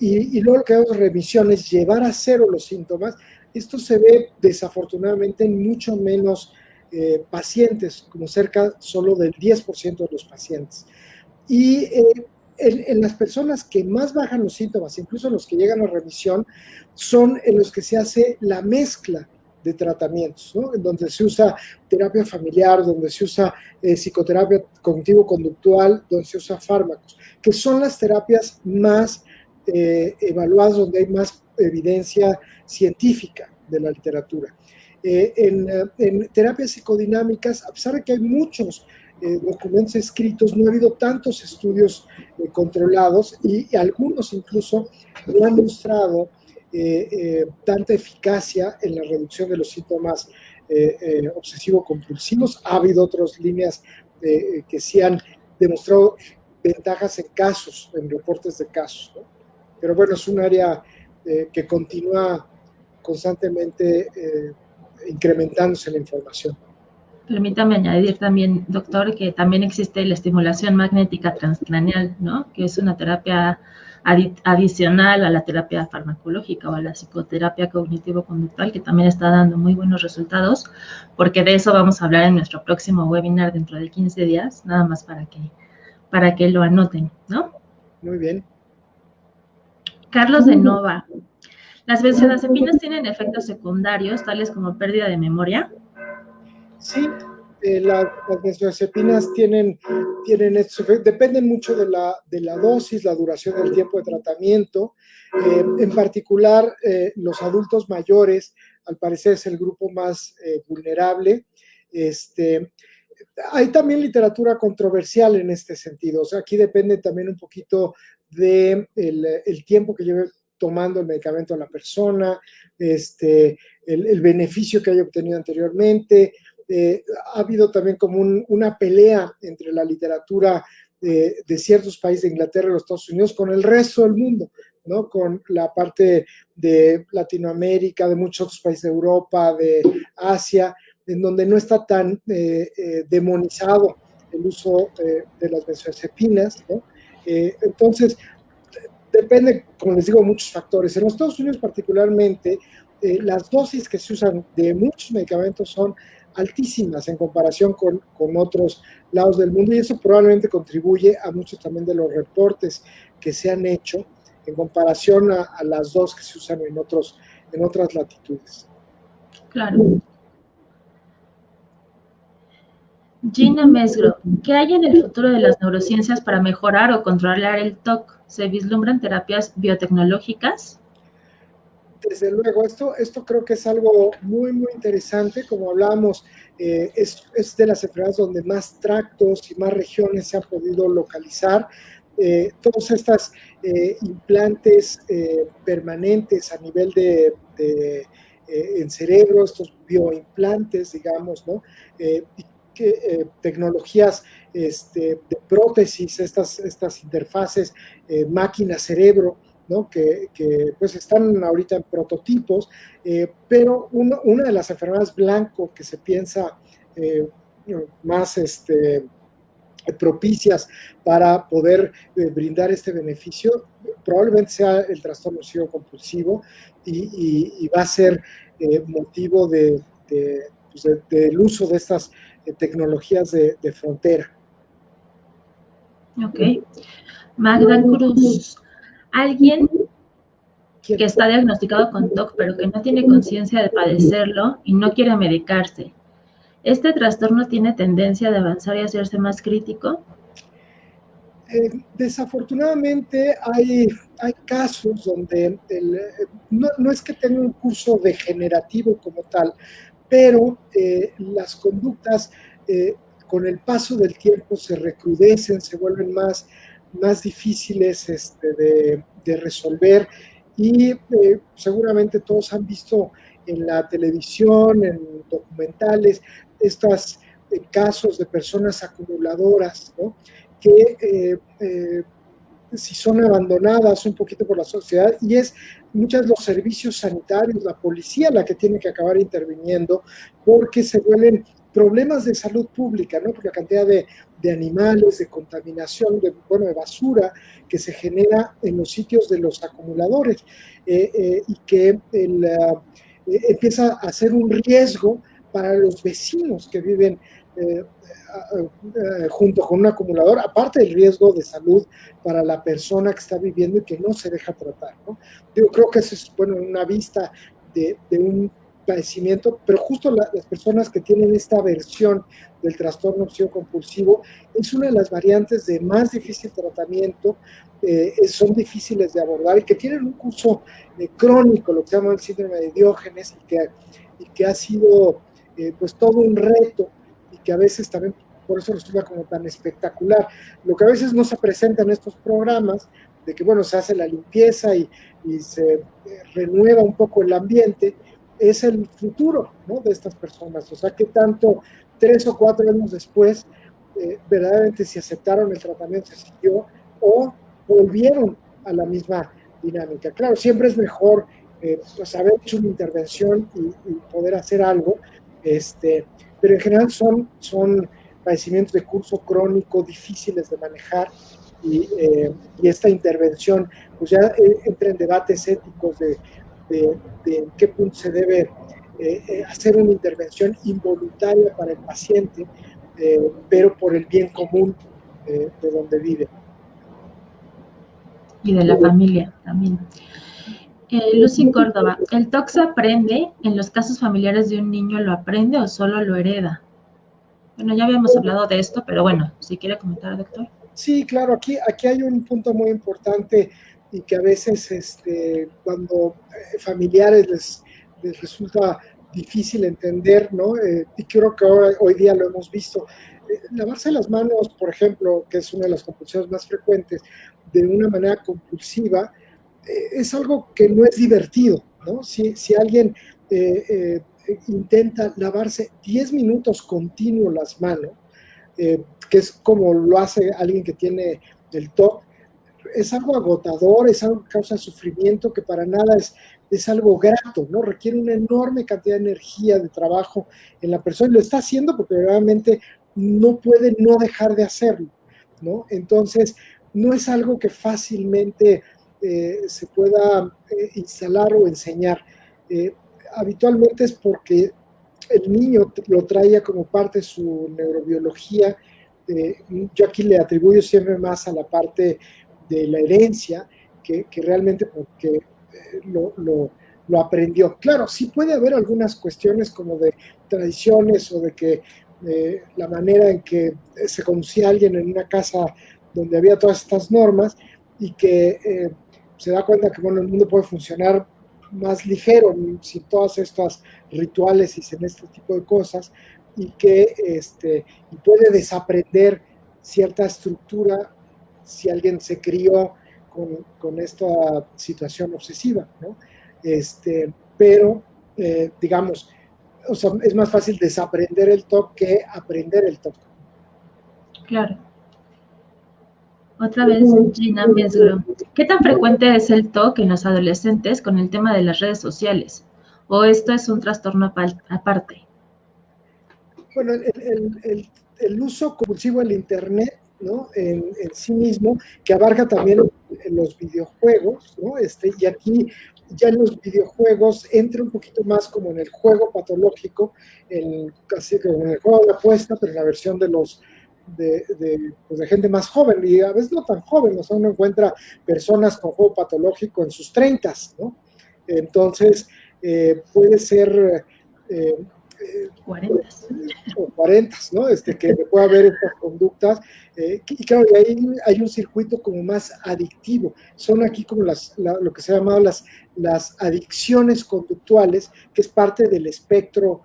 Y luego lo que damos remisión es llevar a cero los síntomas. Esto se ve desafortunadamente en mucho menos pacientes, como cerca solo del 10% de los pacientes. Y en las personas que más bajan los síntomas, incluso los que llegan a remisión, son en los que se hace la mezcla de tratamientos, ¿no? En donde se usa terapia familiar, donde se usa psicoterapia cognitivo-conductual, donde se usa fármacos, que son las terapias más evaluadas, donde hay más evidencia científica de la literatura. En terapias psicodinámicas, a pesar de que hay muchos documentos escritos, no ha habido tantos estudios controlados y algunos incluso no han mostrado tanta eficacia en la reducción de los síntomas obsesivo-compulsivos. Ha habido otras líneas que sí han demostrado ventajas en casos, en reportes de casos, ¿no? Pero bueno, es un área que continúa constantemente incrementándose la información. Permítame añadir también, doctor, que también existe la estimulación magnética transcraneal, ¿no? Que es una terapia adicional a la terapia farmacológica o a la psicoterapia cognitivo-conductual, que también está dando muy buenos resultados, porque de eso vamos a hablar en nuestro próximo webinar dentro de 15 días, nada más para que lo anoten, ¿no? Muy bien. Carlos de Nova. ¿Las benzodiazepinas tienen efectos secundarios, tales como pérdida de memoria? Sí, las benzodiazepinas tienen estos efectos, dependen mucho de la dosis, la duración del tiempo de tratamiento. En particular, los adultos mayores, al parecer, es el grupo más vulnerable. Hay también literatura controversial en este sentido. O sea, aquí depende también un poquito del el tiempo que lleve tomando el medicamento a la persona, el beneficio que haya obtenido anteriormente. Ha habido también como una pelea entre la literatura de ciertos países de Inglaterra y los Estados Unidos con el resto del mundo, ¿no? Con la parte de Latinoamérica, de muchos otros países de Europa, de Asia, en donde no está tan demonizado el uso de las benzodiazepinas, ¿no? Entonces, depende, como les digo, de muchos factores. En los Estados Unidos particularmente, las dosis que se usan de muchos medicamentos son altísimas en comparación con otros lados del mundo y eso probablemente contribuye a muchos también de los reportes que se han hecho en comparación a las dos que se usan en otras latitudes. Claro. Gina Mesgro, ¿qué hay en el futuro de las neurociencias para mejorar o controlar el TOC? ¿Se vislumbran terapias biotecnológicas? Desde luego, esto creo que es algo muy, muy interesante. Como hablábamos, es de las enfermedades donde más tractos y más regiones se han podido localizar. Todos estos implantes permanentes a nivel en cerebro, estos bioimplantes, digamos, ¿no? Tecnologías de prótesis, estas interfaces máquina-cerebro, ¿no? que pues están ahorita en prototipos, pero una de las enfermedades blanco que se piensa más propicias para poder brindar este beneficio, probablemente sea el trastorno obsesivo compulsivo y va a ser motivo del uso de estas tecnologías de frontera. Ok. Magda Cruz, alguien que está diagnosticado con TOC pero que no tiene conciencia de padecerlo y no quiere medicarse. ¿Este trastorno tiene tendencia de avanzar y hacerse más crítico? Desafortunadamente hay casos donde no es que tenga un curso degenerativo como tal, pero las conductas con el paso del tiempo se recrudecen, se vuelven más difíciles de resolver y seguramente todos han visto en la televisión, en documentales, estos casos de personas acumuladoras, ¿no? Que si son abandonadas un poquito por la sociedad, y es muchos los servicios sanitarios, la policía la que tiene que acabar interviniendo, porque se vuelven problemas de salud pública, ¿no? Por la cantidad de animales, de contaminación, de basura que se genera en los sitios de los acumuladores, y que empieza a ser un riesgo para los vecinos que viven junto con un acumulador, aparte del riesgo de salud para la persona que está viviendo y que no se deja tratar, ¿no? Yo creo que eso es, bueno, una vista de un padecimiento, pero justo las personas que tienen esta versión del trastorno obsesivo compulsivo es una de las variantes de más difícil tratamiento, son difíciles de abordar y que tienen un curso crónico, lo que se llama el síndrome de Diógenes, y que ha sido pues todo un reto, y que a veces también por eso resulta como tan espectacular. Lo que a veces no se presenta en estos programas, de que bueno, se hace la limpieza y se renueva un poco el ambiente, es el futuro, ¿no?, de estas personas. O sea, que tanto 3 o 4 años después, verdaderamente si aceptaron el tratamiento, se siguió, o volvieron a la misma dinámica. Claro, siempre es mejor pues haber hecho una intervención y poder hacer algo, pero en general son padecimientos de curso crónico difíciles de manejar, y esta intervención pues ya entra en debates éticos de en qué punto se debe hacer una intervención involuntaria para el paciente, pero por el bien común de donde vive. Y de la familia también. Lucy Córdoba, ¿el TOC se aprende? ¿En los casos familiares de un niño lo aprende o solo lo hereda? Bueno, ya habíamos hablado de esto, pero bueno, si quiere comentar, doctor. Sí, claro, aquí hay un punto muy importante, y que a veces cuando familiares les resulta difícil entender, ¿no? Y creo que hoy día lo hemos visto. Lavarse las manos, por ejemplo, que es una de las compulsiones más frecuentes, de una manera compulsiva, es algo que no es divertido, ¿no? Si alguien intenta lavarse 10 minutos continuos las manos, que es como lo hace alguien que tiene el TOC, es algo agotador, es algo que causa sufrimiento, que para nada es algo grato, ¿no? Requiere una enorme cantidad de energía, de trabajo en la persona, y lo está haciendo porque realmente no puede no dejar de hacerlo, ¿no? Entonces, no es algo que fácilmente se pueda instalar o enseñar. Habitualmente es porque el niño lo traía como parte de su neurobiología. Yo aquí le atribuyo siempre más a la parte de la herencia que realmente porque lo aprendió. Claro, sí puede haber algunas cuestiones como de tradiciones, o de que la manera en que se conocía a alguien en una casa donde había todas estas normas, y que se da cuenta que bueno, el mundo puede funcionar más ligero, sin todas estas rituales y sin este tipo de cosas, y que y puede desaprender cierta estructura si alguien se crió con esta situación obsesiva, ¿no? Pero, digamos, o sea, es más fácil desaprender el TOC que aprender el TOC. Claro. Otra vez, Gina Mesgro. ¿Qué tan frecuente es el TOC en los adolescentes con el tema de las redes sociales? ¿O esto es un trastorno aparte? Bueno, el uso compulsivo del Internet, ¿no?, en sí mismo, que abarca también los videojuegos, ¿no? Y aquí ya en los videojuegos entra un poquito más como en el juego patológico, casi como en el juego de apuesta, pero en la versión pues de gente más joven, y a veces no tan joven. O sea, uno encuentra personas con juego patológico en sus 30s, ¿no? Entonces, puede ser 40 o 40, ¿no? Que pueda haber estas conductas, y claro, y ahí hay un circuito como más adictivo. Son aquí como lo que se ha llamado las adicciones conductuales, que es parte del espectro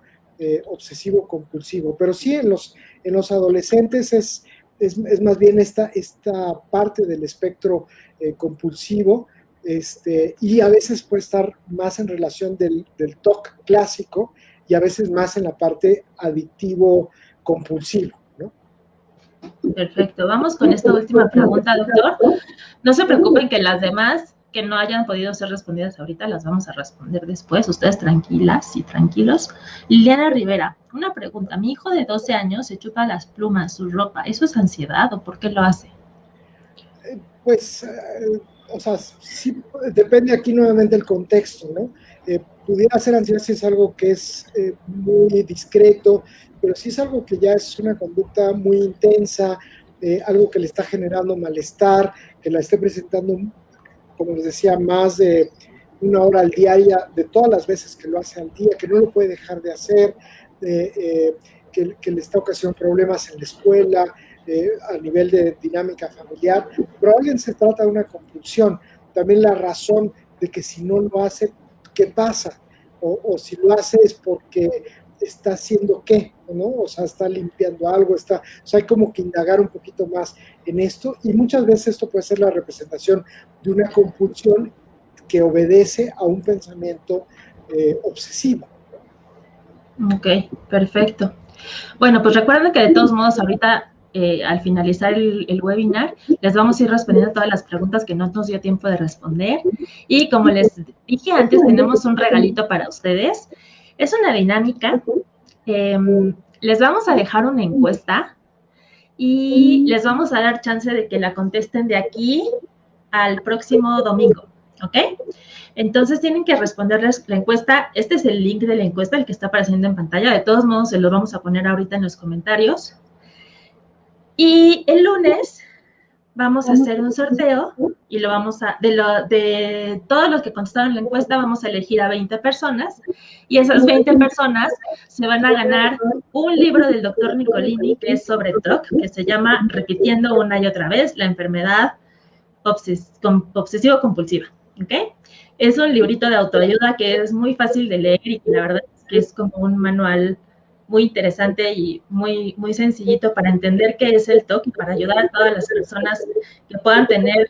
obsesivo compulsivo. Pero sí, en los adolescentes es más bien esta parte del espectro compulsivo, y a veces puede estar más en relación del TOC clásico, y a veces más en la parte adictivo compulsivo, ¿no? Perfecto. Vamos con esta última pregunta, doctor. No se preocupen que las demás que no hayan podido ser respondidas ahorita las vamos a responder después. Ustedes tranquilas y tranquilos. Liliana Rivera, una pregunta. Mi hijo de 12 años se chupa las plumas, su ropa. ¿Eso es ansiedad o por qué lo hace? Pues, o sea, sí, depende aquí nuevamente del contexto, ¿no? Pudiera ser ansiedad si es algo que es muy discreto, pero si es algo que ya es una conducta muy intensa, algo que le está generando malestar, que la esté presentando, como les decía, más de una hora al día, de todas las veces que lo hace al día, que no lo puede dejar de hacer, que le está ocasionando problemas en la escuela, a nivel de dinámica familiar, probablemente se trata de una compulsión. También la razón de que si no lo hace, ¿qué pasa? O si lo hace es porque está haciendo qué, ¿no? O sea, está limpiando algo, o sea, hay como que indagar un poquito más en esto y muchas veces esto puede ser la representación de una compulsión que obedece a un pensamiento obsesivo. Ok, perfecto. Bueno, pues recuerden que de todos modos ahorita al finalizar el webinar les vamos a ir respondiendo todas las preguntas que no nos dio tiempo de responder y como les dije antes tenemos un regalito para ustedes. Es una dinámica. Les vamos a dejar una encuesta y les vamos a dar chance de que la contesten de aquí al próximo domingo, ¿ok? Entonces tienen que responderles la encuesta. Este es el link de la encuesta, el que está apareciendo en pantalla. De todos modos, se lo vamos a poner ahorita en los comentarios. Y el lunes vamos a hacer un sorteo y lo vamos a, de todos los que contestaron la encuesta, vamos a elegir a 20 personas y esas 20 personas se van a ganar un libro del doctor Nicolini que es sobre TOC, que se llama Repitiendo una y otra vez la enfermedad obsesivo-compulsiva, ¿ok? Es un librito de autoayuda que es muy fácil de leer y que la verdad es que es como un manual muy interesante y muy, muy sencillito para entender qué es el TOC y para ayudar a todas las personas que puedan tener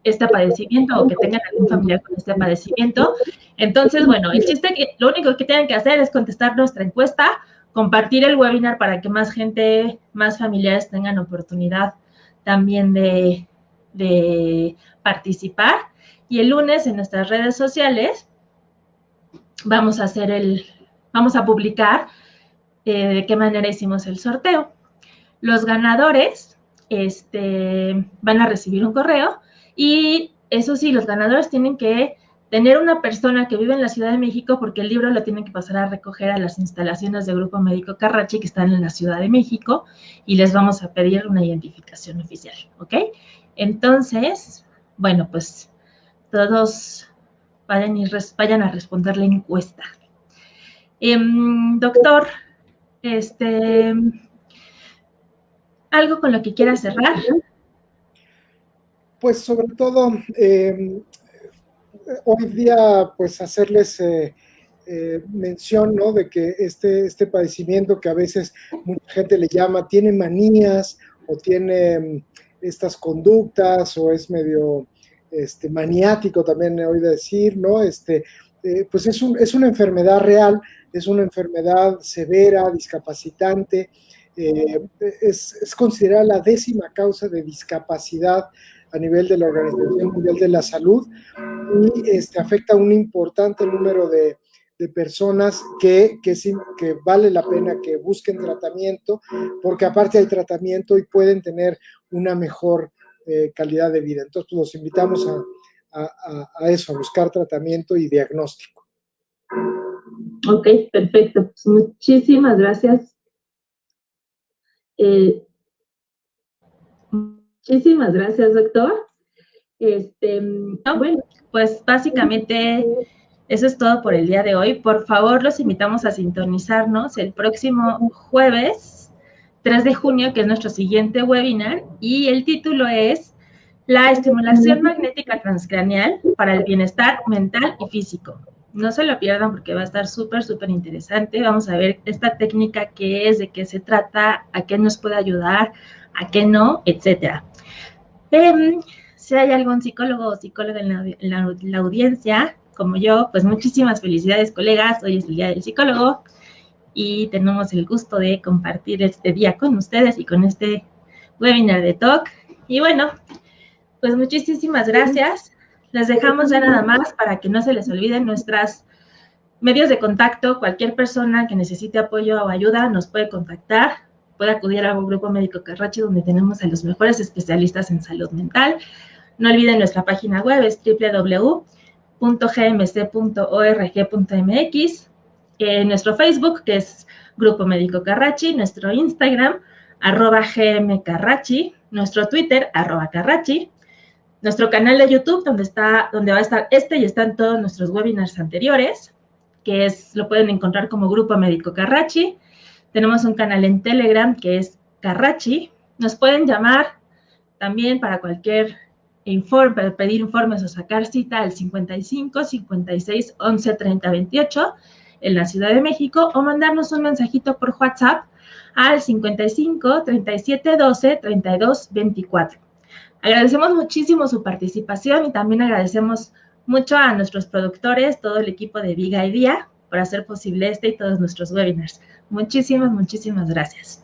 este padecimiento o que tengan algún familiar con este padecimiento. Entonces, bueno, el chiste que lo único que tienen que hacer es contestar nuestra encuesta, compartir el webinar para que más gente, más familiares tengan oportunidad también de participar. Y el lunes en nuestras redes sociales vamos a publicar de qué manera hicimos el sorteo. Los ganadores van a recibir un correo y eso sí, los ganadores tienen que tener una persona que vive en la Ciudad de México porque el libro lo tienen que pasar a recoger a las instalaciones del Grupo Médico Carracci que están en la Ciudad de México y les vamos a pedir una identificación oficial, ¿ok? Entonces, bueno, pues todos vayan a responder la encuesta. Doctor, ¿algo con lo que quiera cerrar? Pues sobre todo, hoy día, pues hacerles mención, ¿no? De que este padecimiento que a veces mucha gente le llama, tiene manías o tiene estas conductas o es medio maniático también he oído decir, ¿no? Pues es una enfermedad real, es una enfermedad severa, discapacitante, es considerada la 10ª causa de discapacidad a nivel de la Organización Mundial de la Salud y afecta a un importante número de personas que vale la pena que busquen tratamiento, porque aparte hay tratamiento y pueden tener una mejor calidad de vida. Entonces, pues, los invitamos a eso, a buscar tratamiento y diagnóstico. Ok, perfecto. Pues muchísimas gracias. Muchísimas gracias, doctor. Bueno, pues básicamente eso es todo por el día de hoy. Por favor, los invitamos a sintonizarnos el próximo jueves 3 de junio, que es nuestro siguiente webinar, y el título es La estimulación magnética transcraneal para el bienestar mental y físico. No se lo pierdan porque va a estar súper, súper interesante. Vamos a ver esta técnica qué es, de qué se trata, a qué nos puede ayudar, a qué no, etcétera. Si hay algún psicólogo o psicóloga en la audiencia, como yo, pues muchísimas felicidades, colegas. Hoy es el Día del Psicólogo y tenemos el gusto de compartir este día con ustedes y con este webinar de TOC. Y bueno, pues muchísimas gracias. Les dejamos ya nada más para que no se les olviden nuestras medios de contacto. Cualquier persona que necesite apoyo o ayuda nos puede contactar, puede acudir al Grupo Médico Carrachi, donde tenemos a los mejores especialistas en salud mental. No olviden nuestra página web, es www.gmc.org.mx, nuestro Facebook, que es Grupo Médico Carrachi, nuestro Instagram, @gmcarrachi, nuestro Twitter, @carrachi, nuestro canal de YouTube, donde va a estar y están todos nuestros webinars anteriores, que lo pueden encontrar como Grupo Médico Carrachi. Tenemos un canal en Telegram que es Carrachi. Nos pueden llamar también para cualquier informe, para pedir informes o sacar cita al 55 56 11 30 28 en la Ciudad de México, o mandarnos un mensajito por WhatsApp al 55 37 12 32 24. Agradecemos muchísimo su participación y también agradecemos mucho a nuestros productores, todo el equipo de Viga y Día, por hacer posible y todos nuestros webinars. Muchísimas gracias.